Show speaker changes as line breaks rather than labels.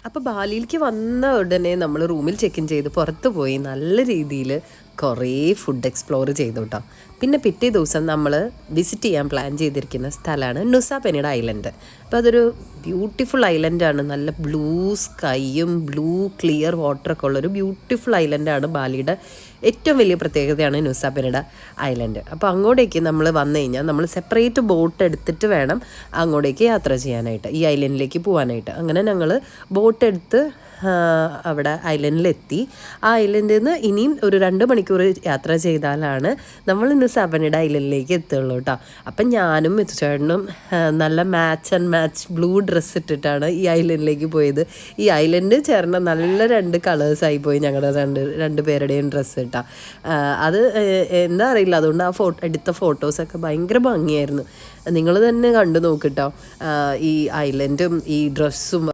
അപ്പോൾ ബാലിയിലേക്ക് വന്ന ഉടനെ നമ്മൾ റൂമിൽ ചെക്ക് ഇൻ ചെയ്ത് പുറത്ത് പോയി നല്ല രീതിയിൽ കുറേ ഫുഡ് എക്സ്പ്ലോർ ചെയ്തു കേട്ടോ. പിന്നെ പിറ്റേ ദിവസം നമ്മൾ വിസിറ്റ് ചെയ്യാൻ പ്ലാൻ ചെയ്തിരിക്കുന്ന സ്ഥലമാണ് നുസ പെനിഡ ഐലൻഡ്. അപ്പോൾ അതൊരു ബ്യൂട്ടിഫുൾ ഐലൻഡാണ്. നല്ല ബ്ലൂ സ്കൈയും ബ്ലൂ ക്ലിയർ വാട്ടറൊക്കെ ഉള്ളൊരു ബ്യൂട്ടിഫുൾ ഐലൻഡാണ്. ബാലിയുടെ ഏറ്റവും വലിയ പ്രത്യേകതയാണ് നുസ പെനിഡ ഐലൻഡ്. അപ്പോൾ അങ്ങോട്ടേക്ക് നമ്മൾ വന്നു കഴിഞ്ഞാൽ നമ്മൾ സെപ്പറേറ്റ് ബോട്ട് എടുത്തിട്ട് വേണം അങ്ങോട്ടേക്ക് യാത്ര ചെയ്യാനായിട്ട്, ഈ ഐലൻഡിലേക്ക് പോകാനായിട്ട്. അങ്ങനെ ഞങ്ങൾ ബോട്ട് എടുത്ത് അവിടെ ഐലൻഡിലെത്തി. ആ ഐലൻഡിൽ നിന്ന് ഇനിയും ഒരു 2 മണിക്കൂർ യാത്ര ചെയ്താലാണ് നമ്മൾ ഇന്ന് സെവനിഡ ഐലൻഡിലേക്ക് എത്തുള്ളൂ കേട്ടോ. അപ്പം ഞാനും മിത്തുചേട്ടനും നല്ല മാച്ച് ബ്ലൂ ഡ്രസ്സ് ഇട്ടിട്ടാണ് ഈ ഐലൻഡിലേക്ക് പോയത്. ഈ ഐലൻഡ് ചേർന്ന നല്ല 2 കളേഴ്സായി പോയി ഞങ്ങളുടെ രണ്ട് പേരുടെയും ഡ്രസ്സ് ഇട്ടാ. അത് എന്താ അറിയില്ല, അതുകൊണ്ട് ആ എടുത്ത ഫോട്ടോസൊക്കെ ഭയങ്കര ഭംഗിയായിരുന്നു. നിങ്ങൾ തന്നെ കണ്ടു നോക്കിട്ടോ ഈ ഐലൻഡും ഈ ഡ്രസ്സും.